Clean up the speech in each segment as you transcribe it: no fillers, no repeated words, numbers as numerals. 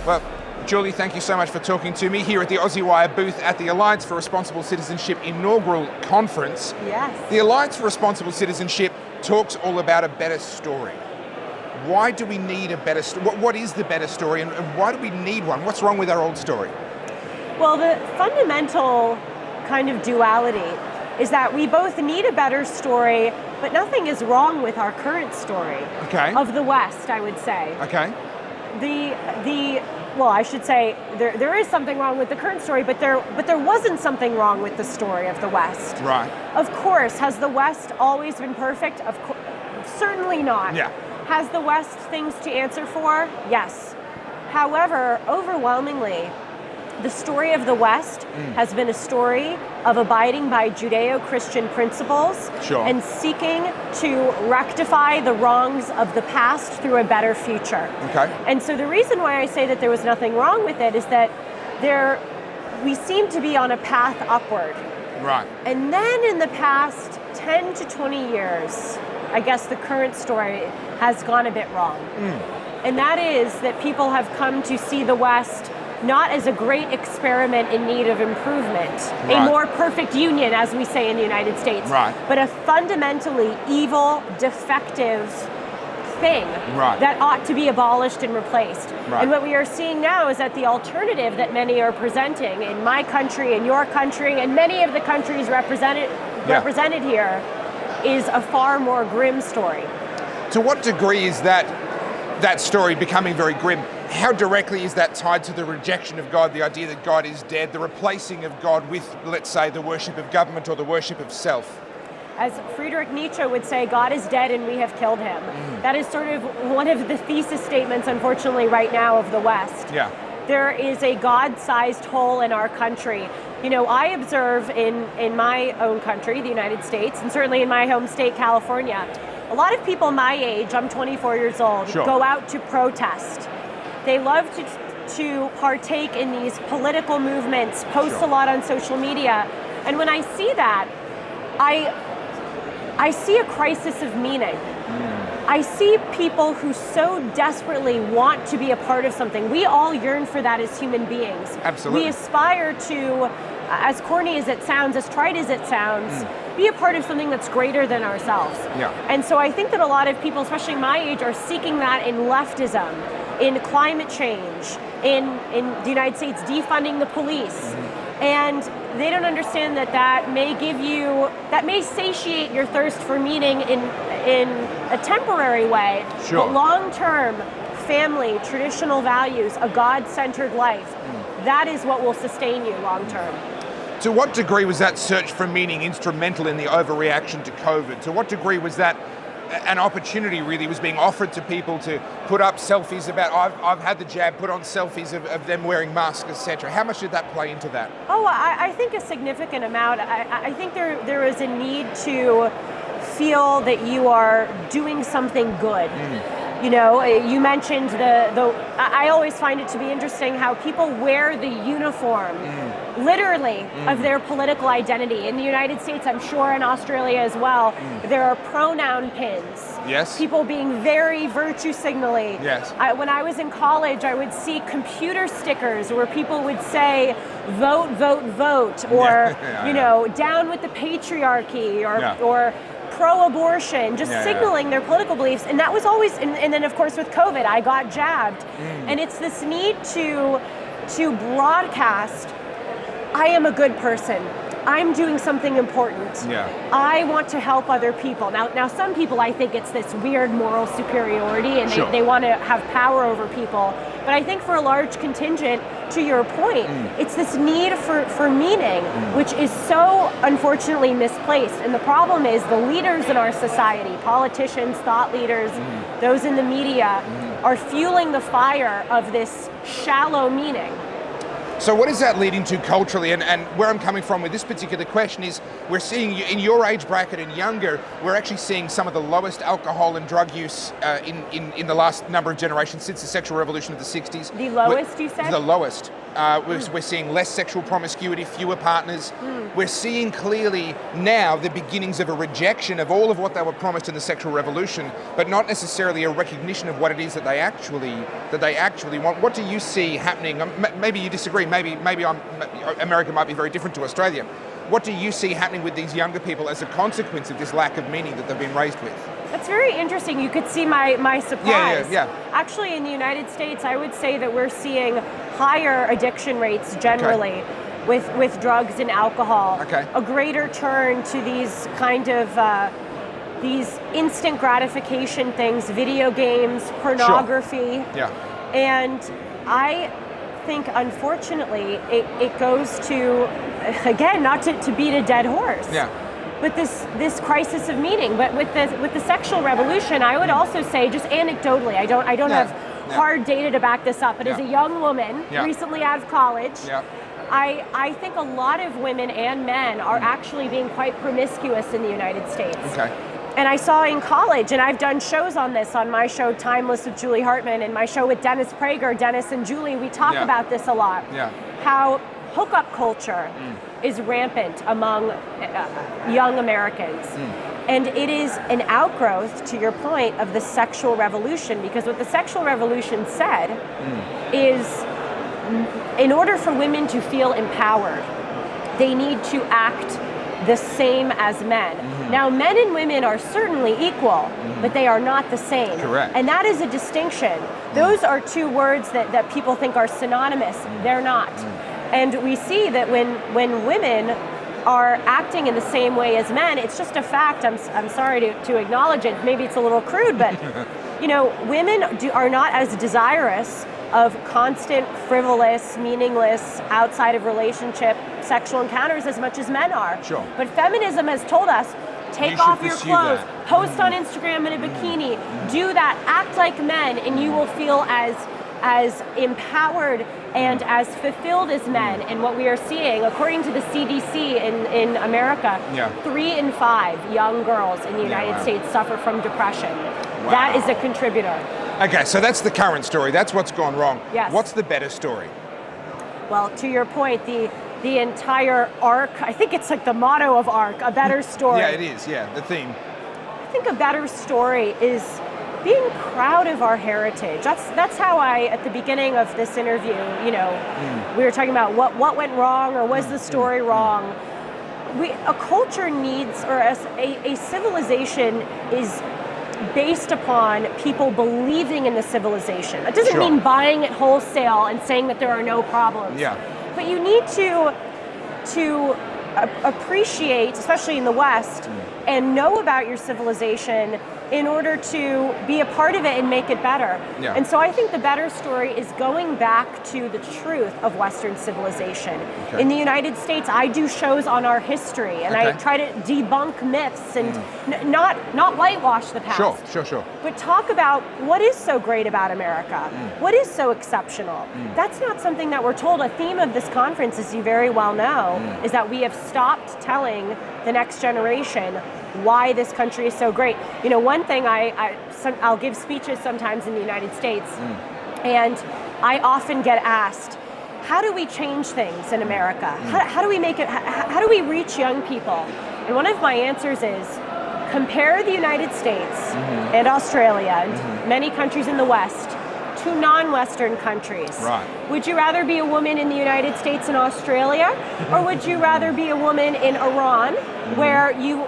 Well, Julie, thank you so much for talking to me here at the Aussie Wire booth at the Alliance for Responsible Citizenship inaugural conference. Yes. The Alliance for Responsible Citizenship talks all about a better story. Why do we need a better story? What is the better story, and why do we need one? What's wrong with our old story? Well, the fundamental kind of duality is that we both need a better story, but nothing is wrong with our current story. Okay. Of the West, I would say. Okay. Well, I should say there is something wrong with the current story, but there wasn't something wrong with the story of the West. Right. Of course, has the West always been perfect? Certainly not. Yeah. Has the West things to answer for? Yes. However, overwhelmingly, the story of the West has been a story of abiding by Judeo-Christian principles and seeking to rectify the wrongs of the past through a better future. Okay. And so the reason why I say that there was nothing wrong with it is that we seem to be on a path upward. Right. And then in the past 10 to 20 years, I guess the current story has gone a bit wrong. And that is that people have come to see the West not as a great experiment in need of improvement, a more perfect union, as we say in the United States, but a fundamentally evil, defective thing that ought to be abolished and replaced. And what we are seeing now is that the alternative that many are presenting in my country, in your country, and many of the countries represented here is a far more grim story. To what degree is that story becoming very grim? How directly is that tied to the rejection of God, the idea that God is dead, the replacing of God with, let's say, the worship of government or the worship of self? As Friedrich Nietzsche would say, God is dead and we have killed him. That is sort of one of the thesis statements, unfortunately, right now of the West. Yeah. There is a God-sized hole in our country. You know, I observe in my own country, the United States, and certainly in my home state, California, a lot of people my age, I'm 24 years old, go out to protest. They love to partake in these political movements, post a lot on social media. And when I see that, I see a crisis of meaning. I see people who so desperately want to be a part of something. We all yearn for that as human beings. Absolutely. We aspire to, as corny as it sounds, as trite as it sounds, be a part of something that's greater than ourselves. Yeah. And so I think that a lot of people, especially my age, are seeking that in leftism, in climate change, in the United States defunding the police. And they don't understand that may satiate your thirst for meaning in a temporary way, but long-term family, traditional values, a God-centered life, that is what will sustain you long-term. To what degree was that search for meaning instrumental in the overreaction to COVID? To what degree was that an opportunity really was being offered to people to put up selfies about, I've had the jab, put on selfies of them wearing masks, etc. How much did that play into that? Oh, I think a significant amount. I think there is a need to feel that you are doing something good. You know, you mentioned I always find it to be interesting how people wear the uniform, literally, of their political identity. In the United States, I'm sure in Australia as well, there are pronoun pins. Yes. People being very virtue signaling. Yes. When I was in college, I would see computer stickers where people would say, vote, vote, vote, or, you know, down with the patriarchy, or pro-abortion, just signaling their political beliefs. And that was always, and then of course with COVID, I got jabbed. And it's this need to broadcast, I am a good person. I'm doing something important. I want to help other people. Now some people, I think it's this weird moral superiority and they want to have power over people. But I think for a large contingent, to your point, it's this need for meaning, which is so unfortunately misplaced. And the problem is the leaders in our society, politicians, thought leaders, those in the media, are fueling the fire of this shallow meaning. So what is that leading to culturally? And where I'm coming from with this particular question is we're seeing in your age bracket and younger, we're actually seeing some of the lowest alcohol and drug use in the last number of generations since the sexual revolution of the 60s. The lowest, you said? The lowest. We're seeing less sexual promiscuity, fewer partners. We're seeing clearly now the beginnings of a rejection of all of what they were promised in the sexual revolution, but not necessarily a recognition of what it is that they actually want. What do you see happening? Maybe you disagree. Maybe America might be very different to Australia. What do you see happening with these younger people as a consequence of this lack of meaning that they've been raised with? That's very interesting. You could see my surprise. Yeah. Actually, in the United States, I would say that we're seeing higher addiction rates generally with drugs and alcohol. Okay. A greater turn to these kind of these instant gratification things, video games, pornography. Sure. Yeah. And I think, unfortunately, it goes to, again, not to beat a dead horse. Yeah. But this crisis of meaning. But with the sexual revolution, I would also say, just anecdotally, I don't have hard data to back this up, but as a young woman, recently out of college, I think a lot of women and men are actually being quite promiscuous in the United States. Okay. And I saw in college, and I've done shows on this, on my show Timeless with Julie Hartman, and my show with Dennis Prager, Dennis and Julie, we talk about this a lot. Yeah. How hookup culture is rampant among young Americans. And it is an outgrowth, to your point, of the sexual revolution, because what the sexual revolution said is, in order for women to feel empowered, they need to act the same as men. Now, men and women are certainly equal, but they are not the same. Correct. And that is a distinction. Those are two words that people think are synonymous. They're not. And we see that when women are acting in the same way as men, it's just a fact. I'm sorry to acknowledge it. Maybe it's a little crude, but women are not as desirous of constant, frivolous, meaningless, outside of relationship sexual encounters as much as men are. Sure. But feminism has told us, take off your clothes, post on Instagram in a bikini, do that, act like men, and you will feel as empowered and as fulfilled as men. And what we are seeing, according to the CDC in America, 3 in 5 young girls in the United States suffer from depression. Wow. That is a contributor. Okay, so that's the current story. That's what's gone wrong. Yes. What's the better story? Well, to your point, the entire arc, I think it's like the motto of ARC, a better story. Yeah, it is, the theme. I think a better story is being proud of our heritage. That's how at the beginning of this interview, we were talking about what went wrong, or was the story wrong. A culture needs, or a civilization is based upon people believing in the civilization. That doesn't mean buying it wholesale and saying that there are no problems. Yeah. But you need to appreciate, especially in the West, and know about your civilization in order to be a part of it and make it better. Yeah. And so I think the better story is going back to the truth of Western civilization. Okay. In the United States, I do shows on our history, and I try to debunk myths and not whitewash the past. Sure. But talk about what is so great about America, what is so exceptional. That's not something that we're told. A theme of this conference, as you very well know, is that we have stopped telling the next generation why this country is so great. One thing I'll give speeches sometimes in the United States, and I often get asked, how do we change things in America? How do we make it? How do we reach young people? And one of my answers is, compare the United States and Australia and many countries in the West to non-Western countries. Right. Would you rather be a woman in the United States and Australia, or would you rather be a woman in Iran, where you,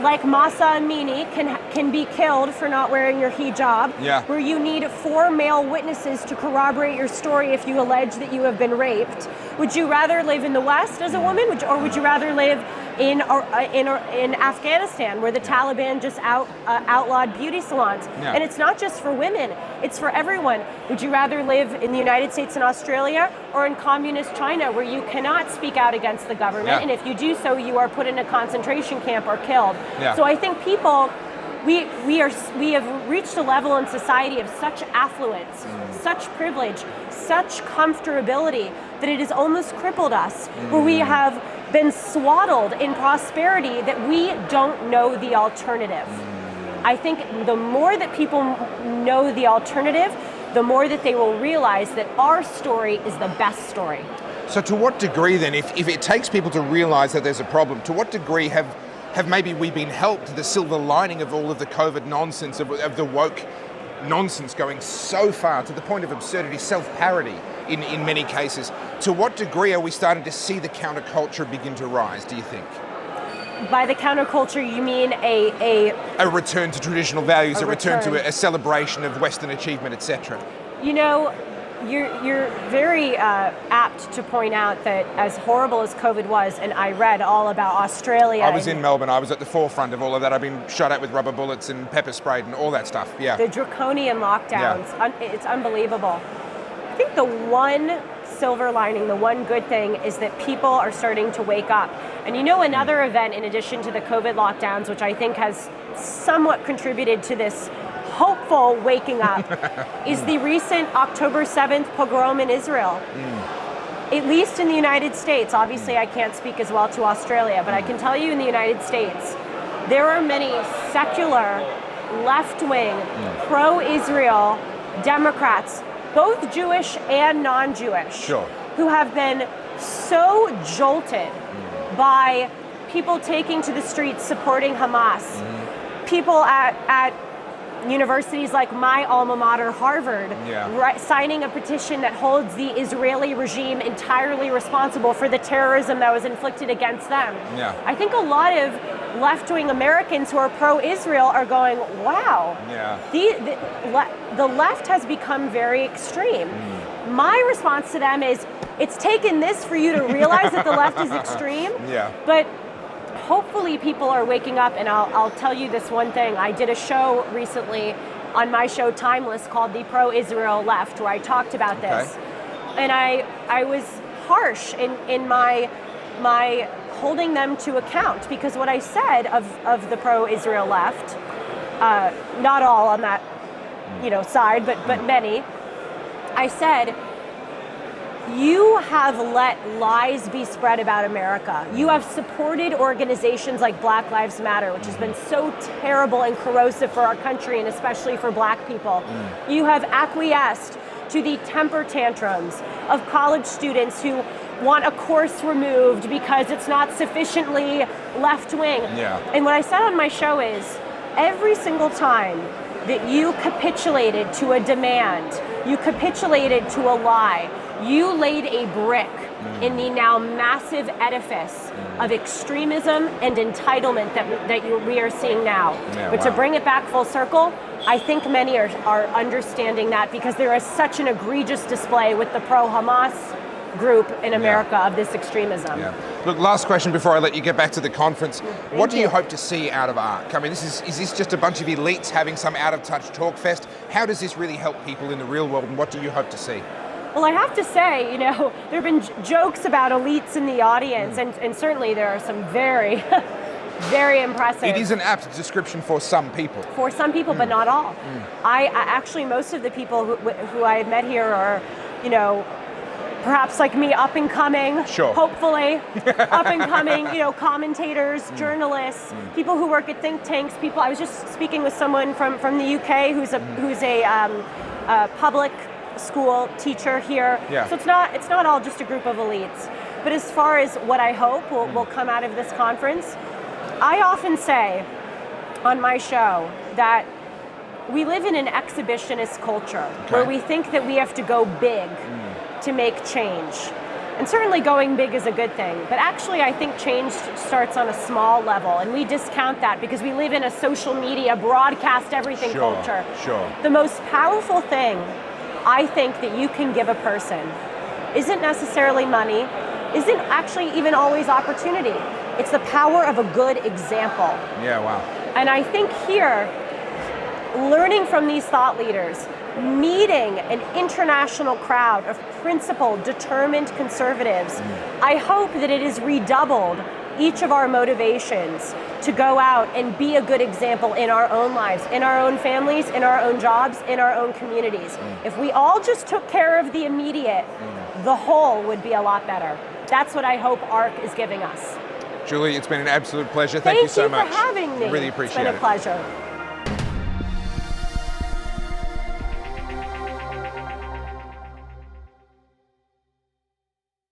like Masa Amini, can be killed for not wearing your hijab, where you need 4 male witnesses to corroborate your story if you allege that you have been raped? Would you rather live in the West as a woman, or would you rather live in Afghanistan, where the Taliban just outlawed beauty salons? And it's not just for women, it's for everyone. Would you rather live in the United States and Australia, or in communist China, where you cannot speak out against the government, and if you do so, you are put in a concentration camp or killed? So I think people, we have reached a level in society of such affluence, such privilege, such comfortability, that it has almost crippled us, where we have been swaddled in prosperity that we don't know the alternative. I think the more that people know the alternative, the more that they will realize that our story is the best story. So to what degree then, if it takes people to realize that there's a problem, to what degree have maybe we been helped, the silver lining of all of the COVID nonsense, of the woke nonsense going so far to the point of absurdity, self-parody in many cases? To what degree are we starting to see the counterculture begin to rise, do you think? By the counterculture, you mean a return to traditional values, a return to a celebration of Western achievement, etc. You know, you're very apt to point out that as horrible as COVID was, and I read all about Australia. I was in Melbourne. I was at the forefront of all of that. I've been shot at with rubber bullets and pepper sprayed and all that stuff. Yeah. The draconian lockdowns. Yeah. It's unbelievable. I think the one silver lining, the one good thing is that people are starting to wake up. And you know, another event in addition to the COVID lockdowns, which I think has somewhat contributed to this hopeful waking up, is the recent October 7th pogrom in Israel. At least in the United States. Obviously, I can't speak as well to Australia, but I can tell you in the United States, there are many secular, left-wing, pro-Israel Democrats, both Jewish and non-Jewish, sure, who have been so jolted by people taking to the streets supporting Hamas, people at universities like my alma mater, Harvard, signing a petition that holds the Israeli regime entirely responsible for the terrorism that was inflicted against them. Yeah. I think a lot of left-wing Americans who are pro-Israel are going, wow, the left has become very extreme. My response to them is, it's taken this for you to realize that the left is extreme, but hopefully people are waking up, and I'll tell you this one thing. I did a show recently on my show Timeless called The Pro-Israel Left, where I talked about this. And I was harsh in my holding them to account, because what I said of the pro-Israel left, not all on that side, but many, I said, you have let lies be spread about America. You have supported organizations like Black Lives Matter, which has been so terrible and corrosive for our country, and especially for Black people. You have acquiesced to the temper tantrums of college students who want a course removed because it's not sufficiently left-wing. And what I said on my show is, every single time that you capitulated to a demand, you capitulated to a lie, you laid a brick in the now massive edifice of extremism and entitlement that we are seeing now. But to bring it back full circle, I think many are understanding that, because there is such an egregious display with the pro-Hamas group in America of this extremism. Look, last question before I let you get back to the conference. What do you hope to see out of ARC? I mean, is this just a bunch of elites having some out-of-touch talk fest? How does this really help people in the real world, and what do you hope to see? Well, I have to say, there have been jokes about elites in the audience, and certainly there are some very, very impressive. It is an apt description for some people. For some people, but not all. I actually, most of the people who I have met here are, perhaps like me, up and coming, hopefully, up and coming, commentators, journalists, people who work at think tanks, people. I was just speaking with someone from the UK who's a public school teacher here. So it's not all just a group of elites. But as far as what I hope will come out of this conference, I often say on my show that we live in an exhibitionist culture where we think that we have to go big to make change. And certainly going big is a good thing, but actually I think change starts on a small level, and we discount that because we live in a social media, broadcast everything culture. The most powerful thing I think that you can give a person isn't necessarily money, isn't actually even always opportunity. It's the power of a good example. And I think here, learning from these thought leaders, meeting an international crowd of principled, determined conservatives, I hope that it has redoubled each of our motivations to go out and be a good example in our own lives, in our own families, in our own jobs, in our own communities. If we all just took care of the immediate, the whole would be a lot better. That's what I hope ARC is giving us. Julie, it's been an absolute pleasure. Thank you so much. Thank you for having me. Really appreciate it. It's been a pleasure.